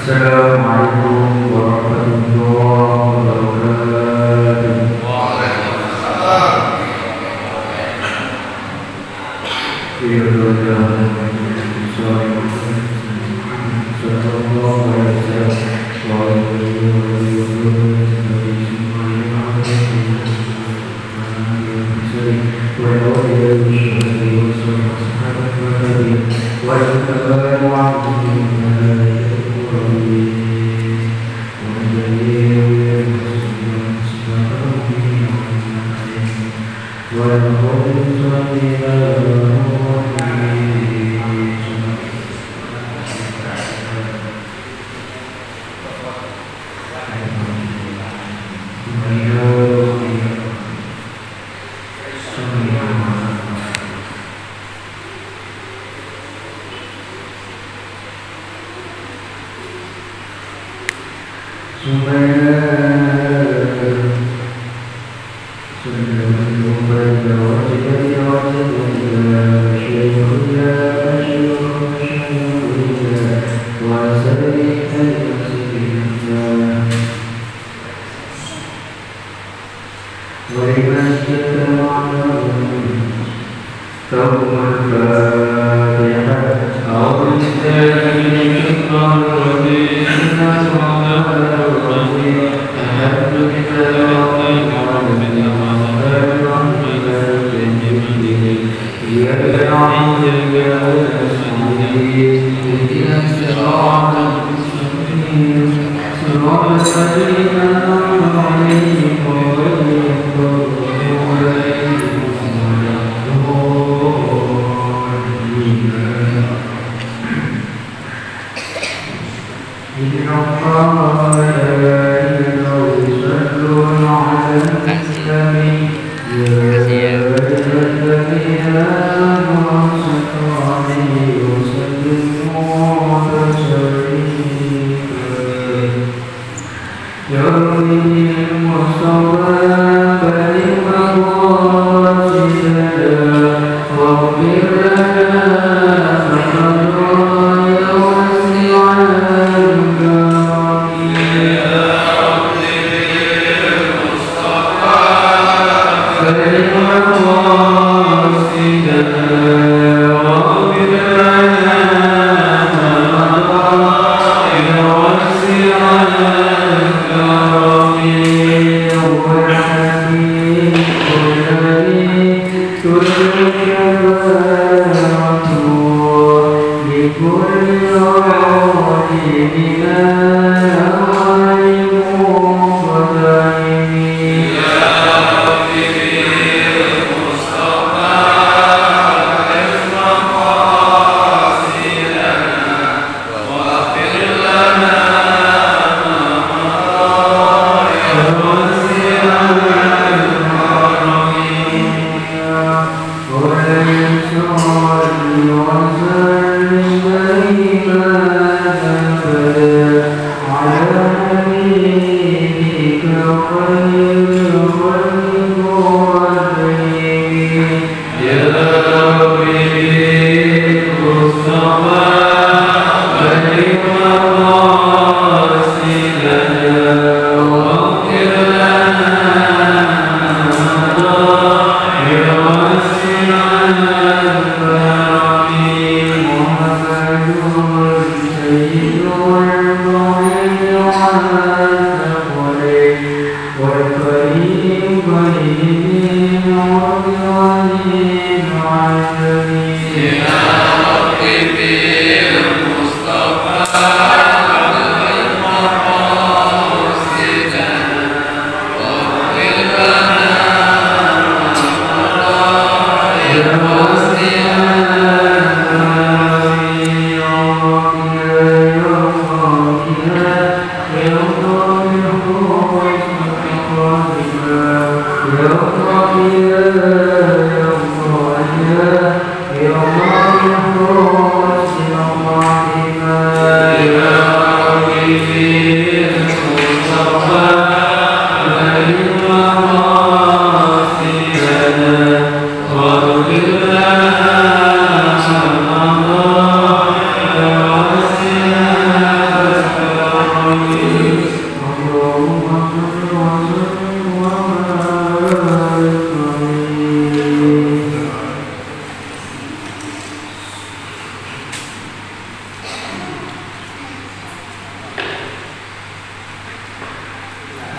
Assalamualaikum warahmatullahi wabarakatuh. Thank you.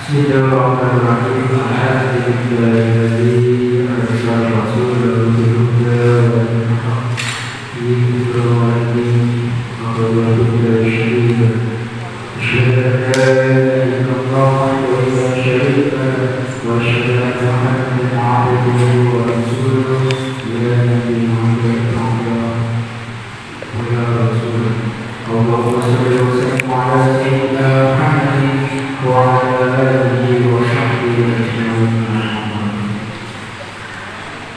Bismillahirrahmanirrahim. Alhamdulillahilladzi arsala rasulahu bil huda wa dinil haq wa radiyallahu billahi asyhadu an la ilaha illallah wa la syarika lahu wa asyhadu anna Muhammadan 'abduhu wa rasuluhu ya nabiyya wa ya rasul. Allahumma shalli wa sallim 'ala sayyidina Muhammadin wa 'ala alihi wa sahbihi ajma'in.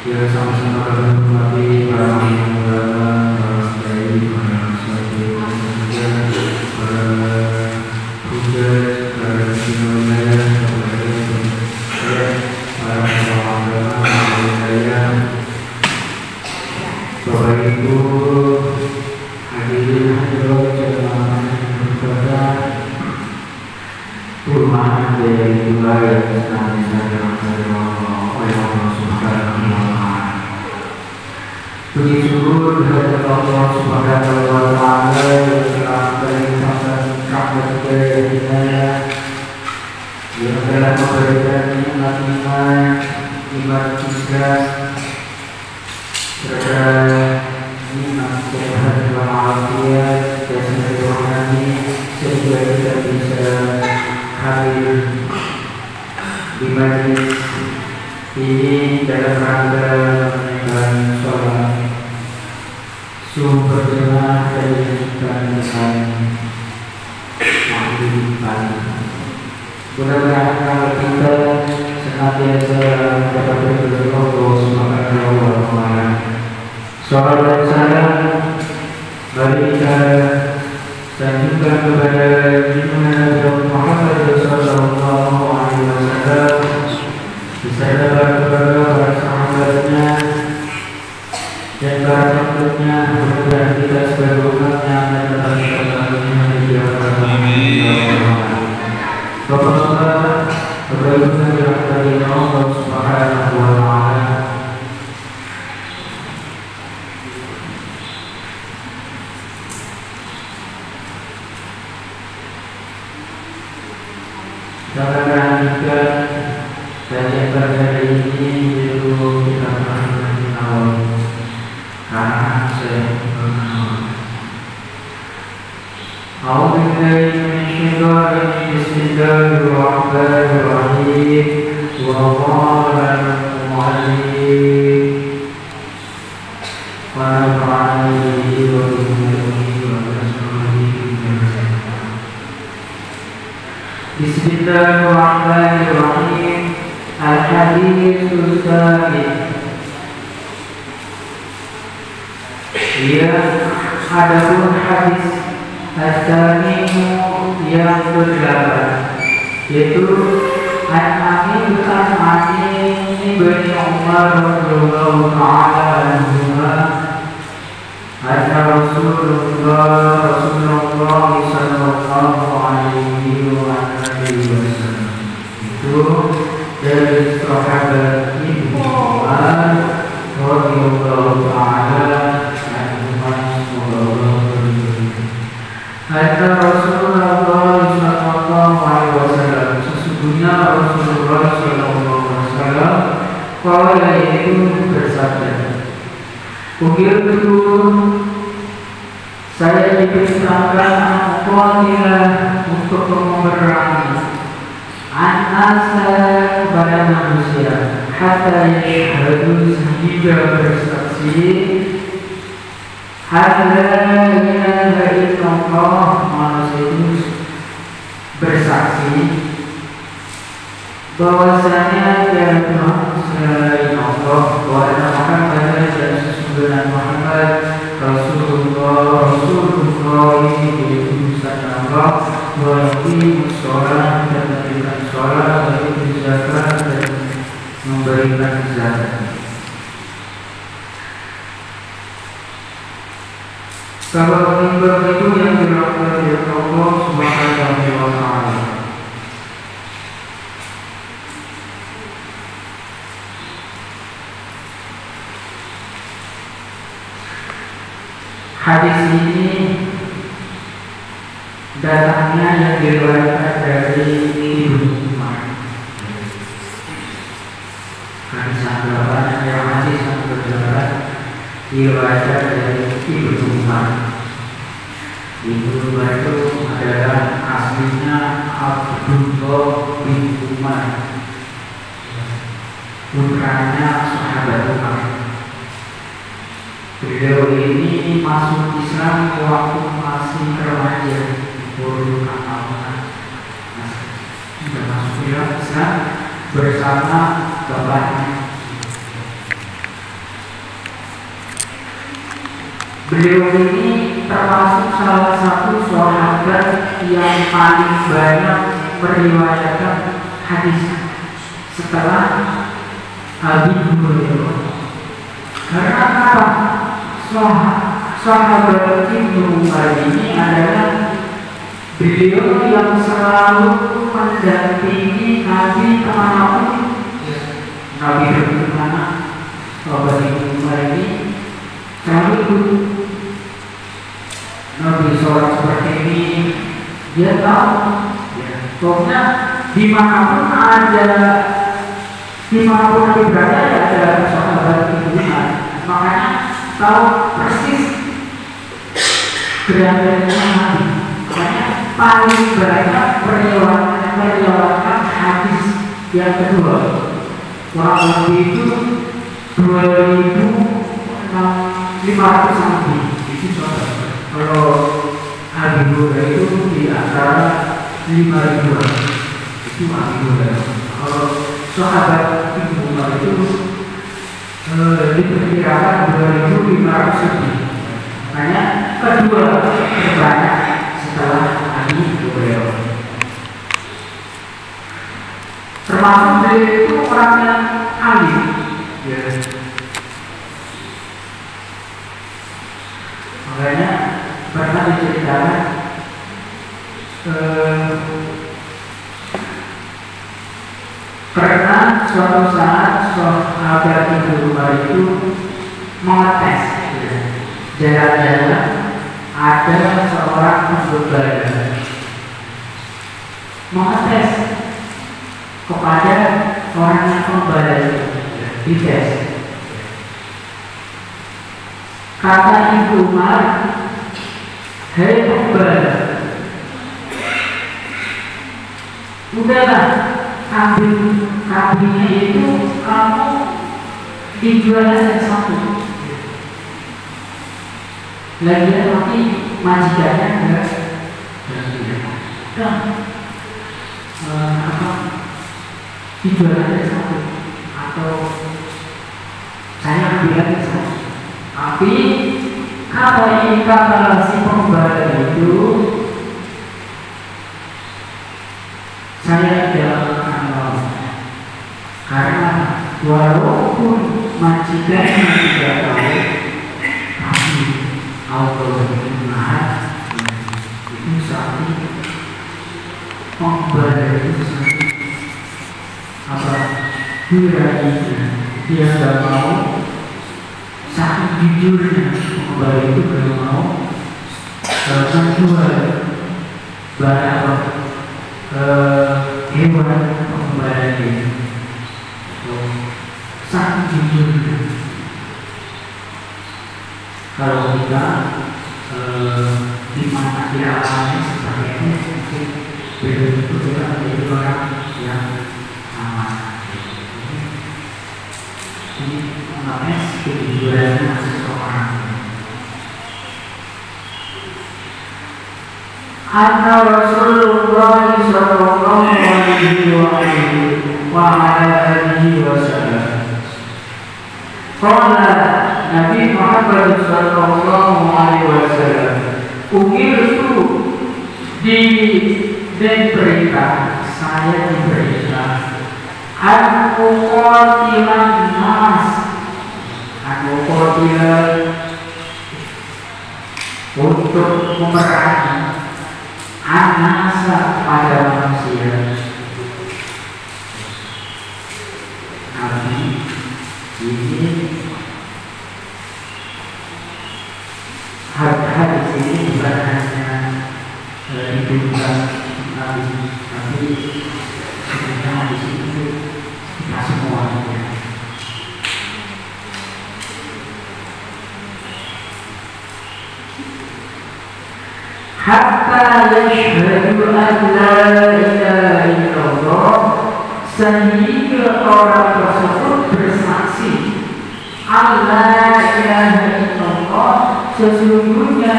Ya sama-sama kami hormati para ulama, para kiai, para sahabat, para hujjah, para sinawiyah, para ulama, Bapak Ibu hadirin hadirat jemaah berbahagia, perumahan dari Dubai yang senantiasa dirahmati oleh Allah Subhanahu wa Ta'ala. Puji syukur kehadirat Allah Subhanahu wa Ta'ala yang telah memberikan rahmat dan hidayah, yang telah memberikan nikmat iman Islam serta nikmat sehat walafiat dan rohani, sehingga kita bisa hadir di majlis ini dalam rangka menunaikan sholat subuh berjamaah dan dilanjutkan dengan maghrib pagi. Mudah-mudahan kita senantiasa dapat berdoa Allah Subhanahu wa Ta'ala. Salam dan salam mari kita sanjungkan kepada Nabi Muhammad sallallahu alaihi wasallam, beserta kepada para sahabatnya dan para pengikutnya, mudah-mudahan kita sebagai umatnya dan para sahabatnya dijauhkan. Bapak-bapak, Bapak-ibu yang dirahmati Allah Subhanahu wa Ta'ala, kita lanjutkan kajian pada hari ini, yaitu kita mengenai awal karena saya أعوذ بالله من الشيطان الرجيم. بسم الله الرحمن الرحيم. وقال المعلم ونفعني به وبأمته ورسوله. بسم الله الرحمن الرحيم. الحديث الثاني. Adapun hadis Al-Thani yang ke-8, yaitu An-Amin An-Amin bin Umar radhiyallahu ta'ala anhuma anna Rasulullah sallallahu alaihi wasallam, itu dari sahabat Ibnu Umar radhiyallahu ta'ala Kata Rasulullah sallallahu alaihi wasallam, sesungguhnya Rasulullah sallallahu alaihi wasallam qala, yaitu bersabda, "Umirtu, saya diperintahkan untuk memerangi an-nasa pada manusia hatta yashhadu, sehingga bersaksi la ilaha illallah, manusia itu bersaksi bahwasanya tiada Tuhan selain Allah, wa anna Muhammadan, dan sesungguhnya Muhammad Rasulullah ini utusan Allah, wa yuqimus shalah, dan mendirikan shalat, wa yu'ti zakat, dan memberikan zakat. Kalau mimbar itu yang dirahmati Allah Subhanahu wa Ta'ala. Hadis ini datangnya yang diriwayatkan dari Ibnu Umar. diriwayatkan dari Ibnu Umar. Ibnu Umar itu adalah aslinya Abdullah bin Umar, putranya sahabat Umar. Beliau ini masuk Islam waktu masih remaja, umur 6 tahun. Sudah masuk Islam bersama bapaknya. Beliau ini termasuk salah satu sahabat yang paling banyak meriwayatkan hadis setelah Abi Hurairah. Karena apa? Sahabat Ibnu Umar ini adalah beliau yang selalu mendampingi Nabi kemanapun. Nabi pergi kemana, sahabat Ibnu Umar ini selalu ikut. Nabi sholat seperti ini, dia tahu. Pokoknya dimanapun Nabi berada, ada sahabat Ibnu Umar. Makanya tahu persis gerakannya Nabi. Makanya paling banyak meriwayatkan hadis yang kedua. Kurang lebih itu 2.500 lebih. Itu sahabat. Kalau Abi Hurairah itu di antara 5.000-an. Itu Abi Hurairah. Kalau sahabat Ibnu Umar itu diperkirakan 2.500 lebih. Makanya kedua terbanyak setelah Abi Hurairah. Termasuk beliau itu orang yang alim. Makanya pernah diceritakan pernah suatu saat sahabat Ibnu Umar itu mengetes jalan-jalan, ada seorang penggembala mengetes kepada orang yang penggembala itu, dites. Kata Ibnu Umar, "Hei penggembala, udahlah, kambingnya itu kamu dijual aja satu. Lagian nanti majikannya enggak dijual aja satu, atau saya ambil aja satu. Tapi kata si penggembala itu, saya tidak akan mau, karena walaupun majikannya tidak tahu, tapi Allah Maha itu sapi penggembala itu sapi apa berani, dia tidak mau, saking jujurnya penggembala itu tidak mau menjual barang hewan penggembala ini. Sangat jujur. Kalau kita di mana dia alami seperti ini, mungkin begitu kita menjadi orang yang aman. Ini namanya kejujurannya seseorang. Anna Rasulullah sallallahu alaihi wa ala alihi wasallam. Qala Nabi Muhammad sallallahu alaihi wasallam, "Umirtu diperintah, saya diperintah aku qatilan nas, aku qatilan untuk memerangi anasa pada manusia." Nabi ini hadis ini bukan hanya ditujukan Nabi, tapi sebenarnya hadis itu kita semuanya. hatta yashhadu an la ilaha illallah, sehingga orang tersebut bersaksi Allah ilaha illallah, sesungguhnya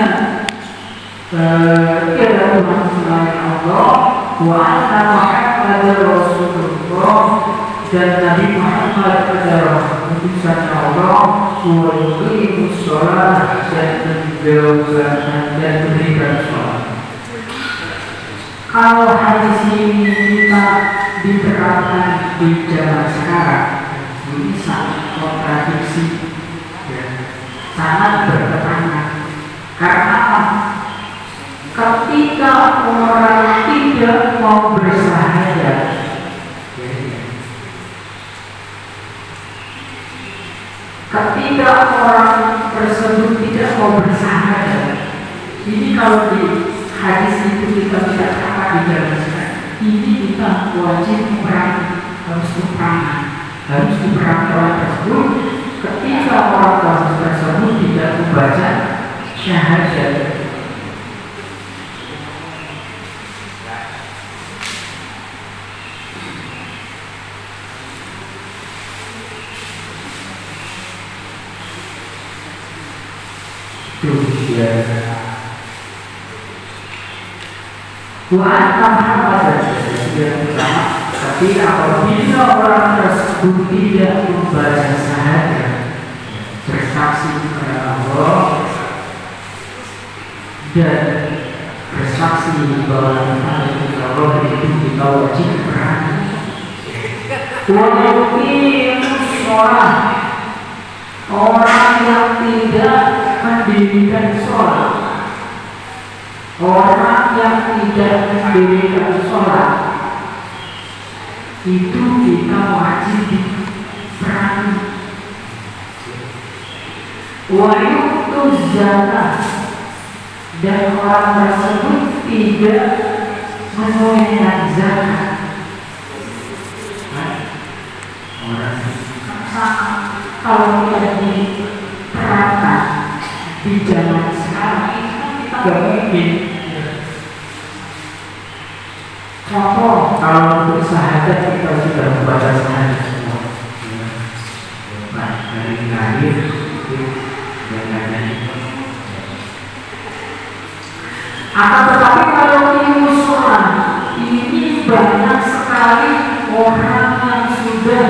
tiada Tuhan selain Allah, wa anna Muhammadar Rasulullah, dan Nabi Muhammad adalah utusan Allah, wa yuqimus shalah, dan menjalankan dan memberikan shalat. Kalau hadis ini kita diterapkan di zaman sekarang, ini sangat kontradiksi dan sangat bertentangan. Karena ketika orang tidak mau bersahadat, ketika orang tersebut tidak mau bersahadat, ini kalau di hadis itu kita tidak terapkan di dalam sekarang, ini kita wajib memerangi, harus diperangi orang tersebut ketika orang tersebut tidak membaca syahadat. Tuhan Muhammad yang pertama, tapi apabila orang tersebut tidak membaca syahadat, bersaksi kepada Allah dan bersaksi bahwa Allah itu kita wajib berani. Orang yang tidak mendirikan sholat, orang yang tidak mendirikan sholat itu kita wajib diperangi. Wa yu'tuz zakat, dan orang tersebut tidak menunaikan zakat. Orang kalau tidak diterapkan di zaman sekarang itu kita nggak mungkin. Contoh, kalau untuk syahadat kita sudah membaca syahadat semua. Nah, dari lahir dan lain-lain. Akan tetapi kalau ilmu sholat ini banyak sekali orang yang sudah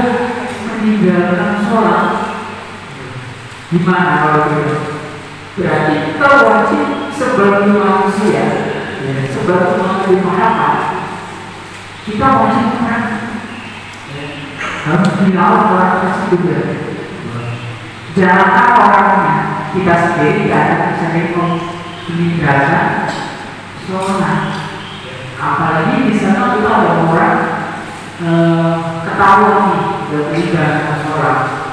meninggalkan sholat. Gimana kalau gitu? Berarti kita wajib sebagai manusia, sebagai manusia Muhammad, kita wajib harus dilawan orang tersebut. Jangan orangnya, kita sendiri tidak bisa meninggalkan sholat. Apalagi di sana kita ada orang ketahuan nih meninggalkan sholat.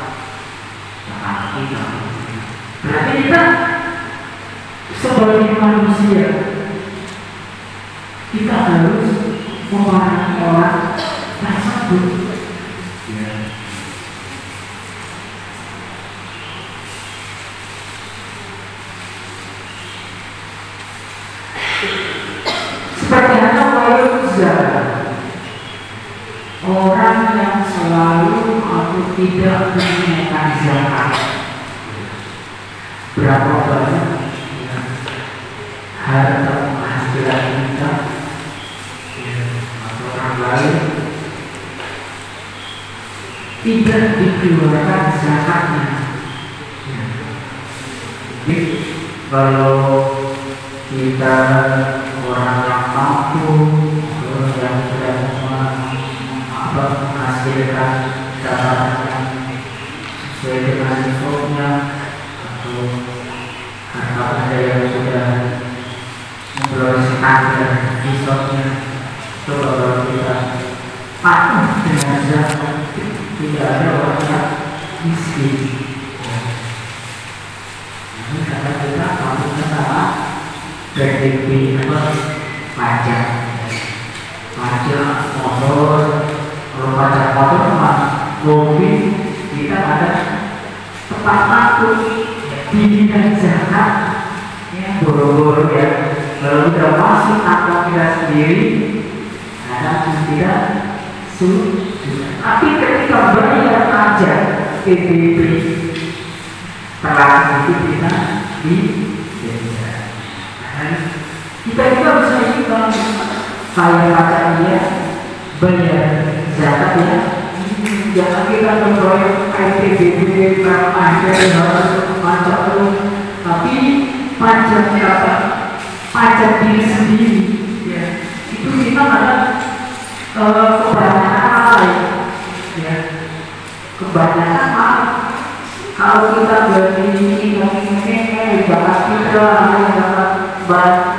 Berarti kita sebagai manusia kita harus memerangi orang tersebut. Seperti ada orang yang selalu atau tidak menunaikan zakat. Berapa banyak harta penghasilan kita atau orang lain tidak dikeluarkan zakatnya. Jadi kalau kita orang yang mampu, yang sudah menghasilkan zakatnya sesuai dengan nisabnya, atau ada yang sudah memperoleh standar nisabnya, coba kalau kita patuh dengan zakat, tidak ada orang yang miskin. Ini karena kita patuhnya sama PDB pajak motor. Kalau pajak motor sama mobil kita ada tepat patuh. Didikan zakat yang boro-boro ya, lalu sendiri ada tidak sudah. Tapi ketika bayar pajak PBB telah itu kita di kita juga bisa hitung bayar pajak dia, bayar zakat ya. Jangan kita membayar PBB pajak terus, tapi pajak apa? Pajak diri sendiri ya. Itu kita ada kebanyakan apa ya? Kebanyakan apa? Kalau kita beli ini zakat kita dapat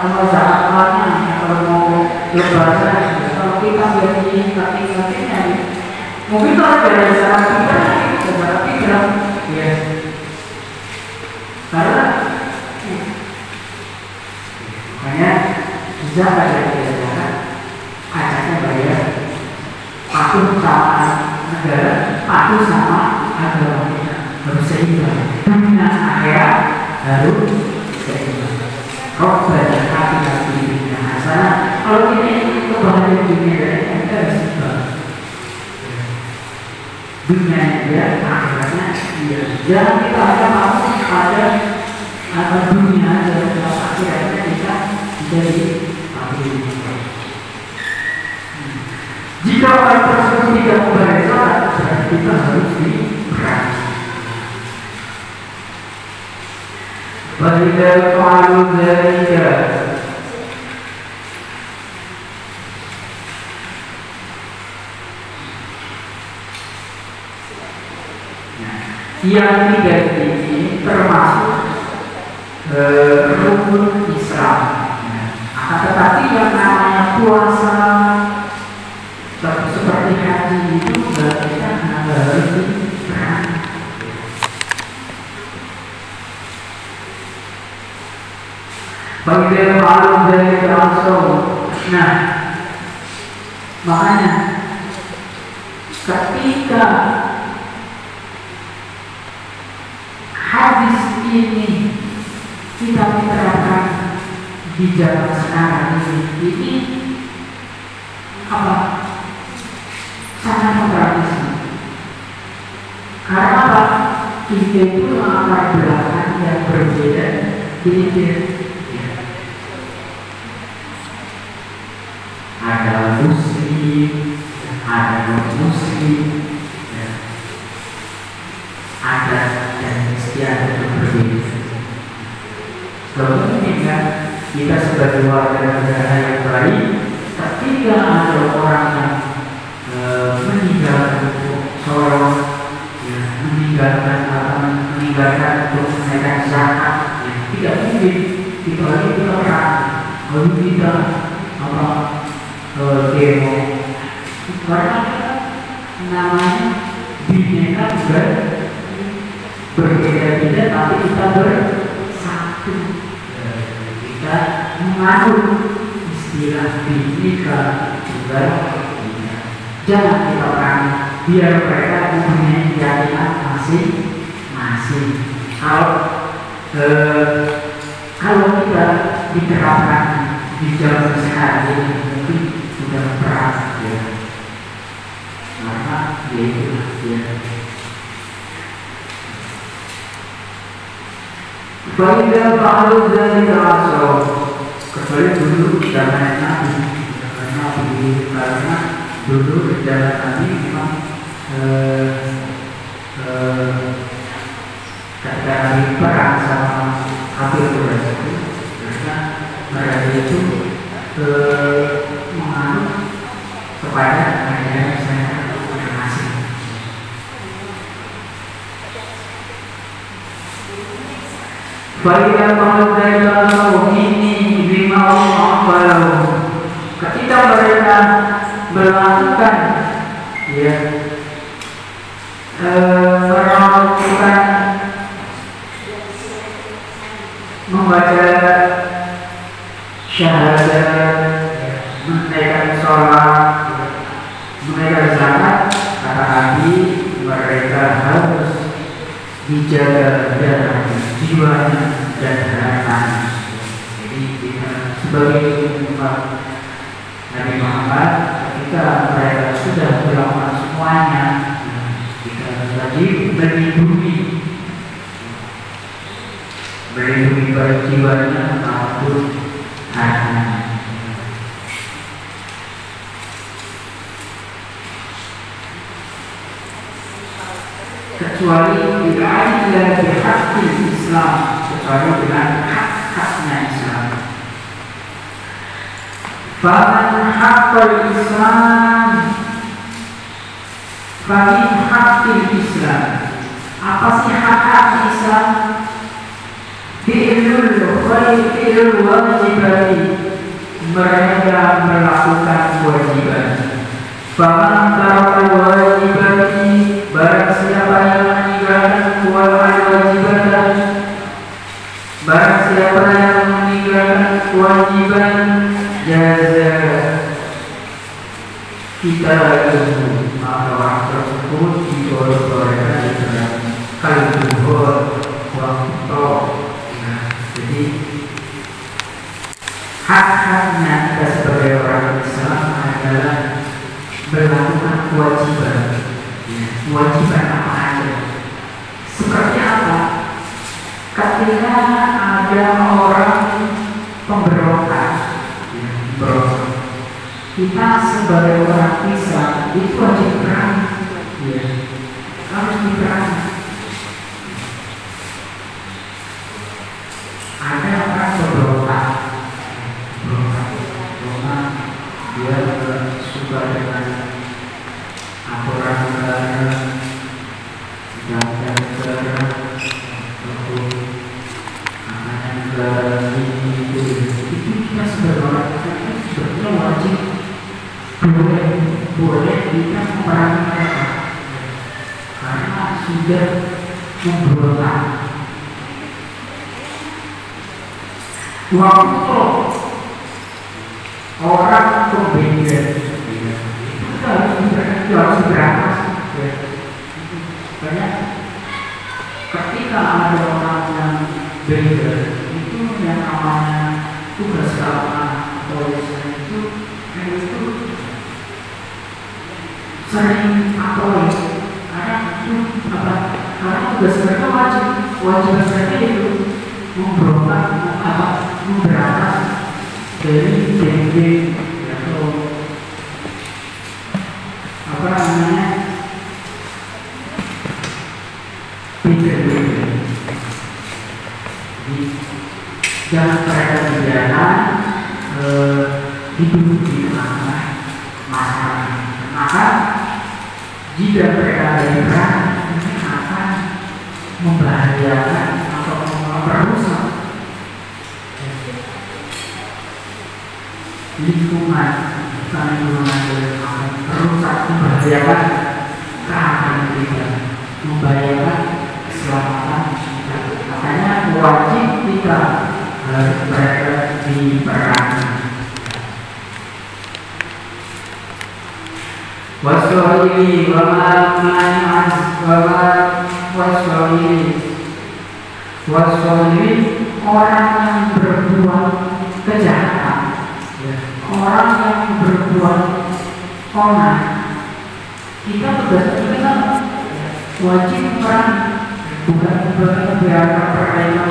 sama zakatnya, kalau mau lebaran, kalau kita beli kaki-kakinya, mungkin kalau dari zakat kita ya. Karena makanya bisa bayar zakat, pajaknya bayar, patuh sama negara, patuh sama agama kita, harus seimbang. Dunia akhirat harus seimbang. Robbana atina fid dunya hasanah. Kalau kita ingin kebahagiaan dunia dan kita harus seimbang. Dunia dia, akhiratnya dia. Jangan kita hanya mau ada dunia dan akhiratnya kita jadi dunia. Jika orang tersebut tidak membayar zakat, berarti kita harus diperangi. Wajibnya kalau dari yang tidak ini termasuk rukun Islam. Akan tetapi yang namanya puasa seperti haji itu kita harus diperangi. Bagi malu dari langsung. Nah, makanya ketika hadis ini kita terapkan di zaman sekarang ini apa? Sangat kontradiksi. Karena apa? Kita itu latar belakang yang berbeda di ada muslim, ada non-muslim, ya. Ada dan istiadat yang berbeda. Kemudian kita sebagai warga negara yang baik, ketika ada orang yang meninggalkan sholat, ya, meninggalkan untuk menaikkan zakat, ya, tidak mungkin kita lagi kita perang, lalu kita apa? Demo karena namanya bineka berbeda-beda tapi kita bersatu. Kita menganut istilah bineka tunggal ika. Jangan kita perang, biar mereka mempunyai keyakinan masing-masing. Kalau kita diterapkan di zaman sekarang ini mungkin sudah perang ya, maka dia itu dia. Bagaimana kalau dari rasul kecuali dulu zaman Nabi, karena dulu zaman Nabi memang ketika Nabi perang sama kafir Quraisy, karena mereka itu menganut kepada ajaran saya masing-masing. Bagaimana kalau dari dalam ini lima orang baru ketika mereka melakukan ya melakukan membaca syahadat, menunaikan sholat, menunaikan zakat, kata Nabi mereka harus dijaga darahnya, jiwanya dan hartanya. Jadi kita sebagai umat Nabi Muhammad ketika mereka sudah melakukan semuanya, kita wajib melindungi baik jiwanya maupun hartanya. Kecuali bila dia berhati Islam, kecuali dengan hak-haknya Islam. Faman haqqal Islam, famin haqqil Islam. Apa sih hak-hak Islam? Fi'lul wajibati, mereka melakukan kewajiban. Faman tarakal wajibati, barang siapa yang meninggalkan kewajiban, barang siapa yang meninggalkan kewajiban, jaza kita itu maka orang tersebut digolong-golongkan di dalam kalbuhur waktu. Jadi hak-haknya kita sebagai orang Islam adalah melakukan kewajiban. Kewajiban apa aja? Seperti apa? Ketika ada orang pemberontak, kita sebagai orang Islam itu wajib berani, harus diberani. Ada orang pemberontak, dia suka dengan aturan negara, dan negara, negara ini itu kita sebagai orang Islam sebetulnya wajib boleh kita memerangi mereka karena sudah memberontak. Waktu orang pembeda itu harus diberantas. Banyak ketika ada orang yang beda itu yang namanya tugas keamanan polisi itu sering apolis karena itu apa? Karena tugas mereka wajib mereka itu memberontak memberantas dari geng-geng atau apa namanya beda-beda. Jadi jangan mereka pidana hidup di tengah masyarakat. Maka jika mereka bergerak, ini akan membahayakan atau merusak lingkungan, bukan lingkungan yang akan merusak, membahayakan keamanan kita, membahayakan keselamatan kita. Makanya wajib kita harus berada di perangan. Waswahili orang yang berbuat kejahatan, orang yang berbuat onar, kita tugas kita wajib perang, bukan membiarkan mereka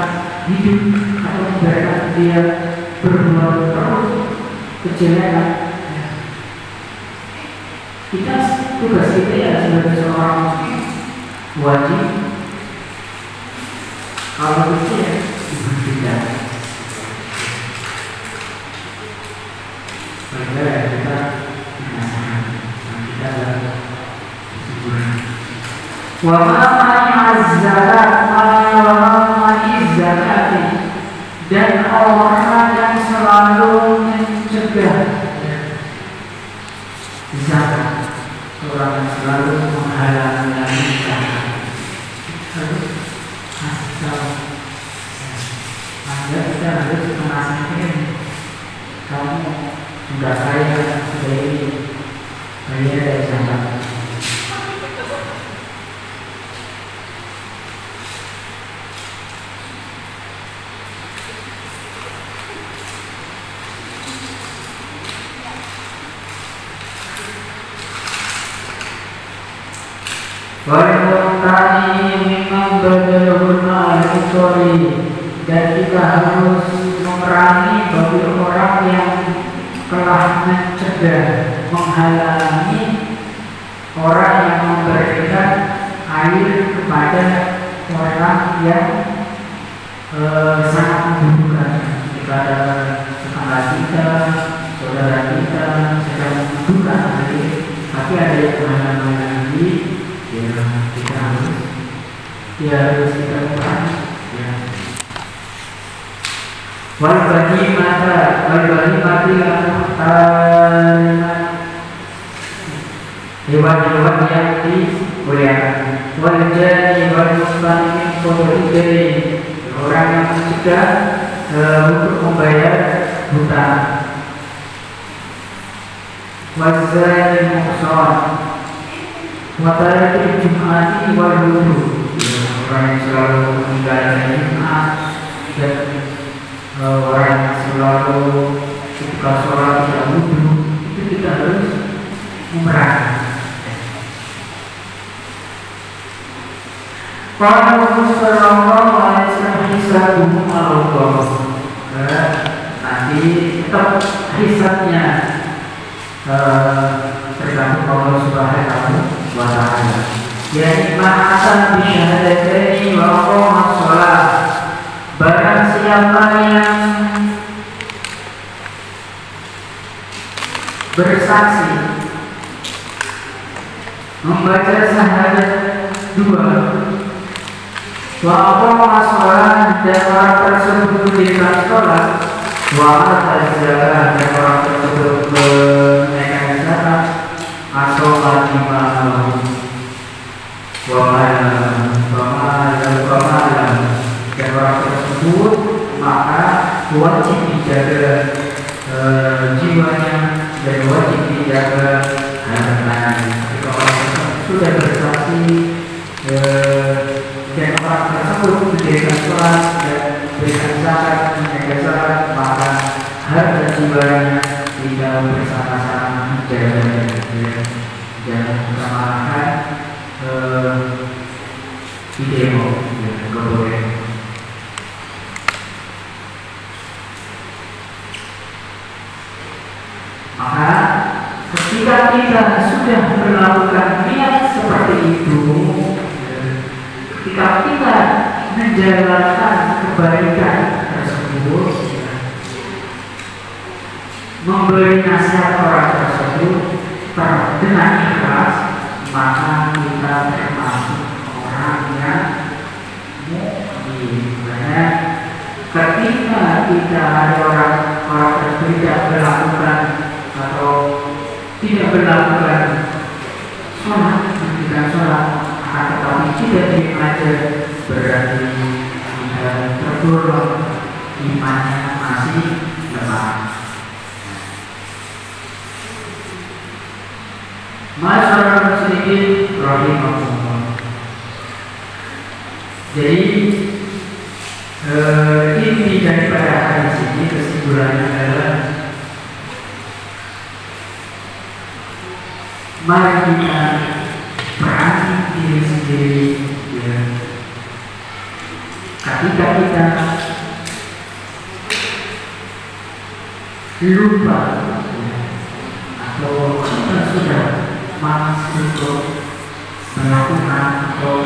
hidup atau membiarkan dia berbuat terus kejelekan. Kita tugas kita ya sebagai seorang muslim wajib kalau itu ya diberhentikan. Baiklah kita dinasehat, kita bersyukur. Wa dan orang yang selalu mencegah zakat, orang yang selalu menghalangi zakat harus kasih tahu. Anda kita harus menasihkan, kamu sudah kaya, sudah ini kaya dari zakat. Walmutani memang berguna sorry, dan kita harus memerangi bagi orang yang telah mencegah, menghalangi orang yang memberikan air kepada orang yang sangat membutuhkan. Jika ada tetangga kita, saudara kita sedang membutuhkan air, tapi ada yang menghalangi, ya kita harus kita perangi. Ya. Wal bagi mati hewan-hewan yang dimuliakan. Wal jani wal muslimin qadri, orang yang mencegah untuk membayar hutang. Wazani muhsan wa tarikil jum'ati wal wudu, orang yang selalu meninggalkan Jumat dan orang yang selalu ketika sholat tidak wudu, itu kita harus memerangi. Kalau sallallahu alaihi wasallam hisabuhum Allah, nanti tetap hisabnya tergantung Allah Subhanahu wa Ta'ala. Yani ma'atan bisyahadaini wa qawma sholat. Barang siapa yang bersaksi membaca syahadat dua, wa aqama sholat, dan orang tersebut mendirikan sholat, wa ata zakat, dan orang tersebut menunaikan zakat, asolat imamu wa malam, dan orang tersebut maka wajib dijaga jiwanya dan wajib dijaga hartanya. Jika orang tersebut sudah bersaksi dan orang tersebut mendirikan sholat dan berikan zakat, menjaga zakat, maka harta jiwanya tidak bersama-sama dijaga. Jangan bersamakan video, nggak boleh. Maka ketika kita sudah melakukan niat seperti itu, ketika kita menjalankan kebaikan tersebut, memberi nasihat orang tersebut dengan ikhlas, maka kita termasuk orang yang mukmin. Ketika kita ada orang tersebut tidak melakukan atau tidak melakukan sholat, tidak sholat, tetapi tidak diajar, berarti tidak tergolong imannya masih lemah. Masyarakat sedikit rahimahullah. Jadi inti daripada hadis ini, kesimpulannya adalah mari kita perangi diri sendiri, ya. Ketika kita lupa, ya, atau kita sudah malas untuk melakukan atau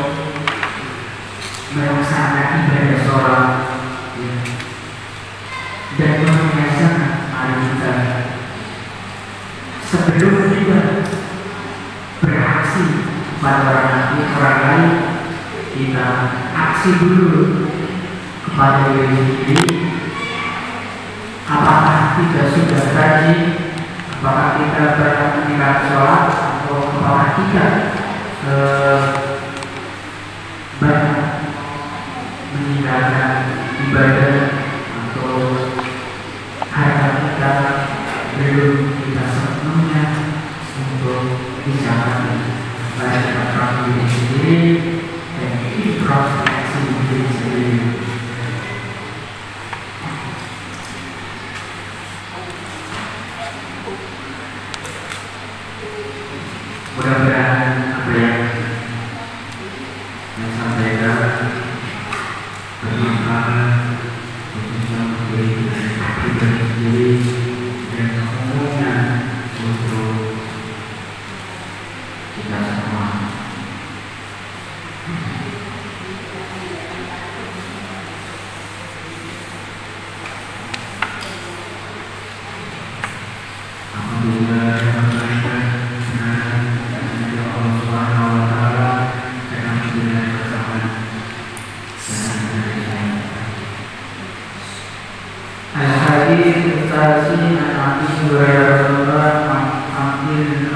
melaksanakan ibadah sholat, ya, dan membiasakan mari kita sebelum kita beraksi pada orang lain, kita aksi dulu kepada diri sendiri. Apakah kita sudah rajin, apakah kita meninggalkan sholat, atau apakah kita banyak meninggalkan ibadah, atau harta kita belum kita sepenuhnya untuk bisa melakukan diri sendiri dan introspeksi diri sendiri. Mudah-mudahan apa yang Al-Hadis Ustazi Nabi Rasulullah Hampir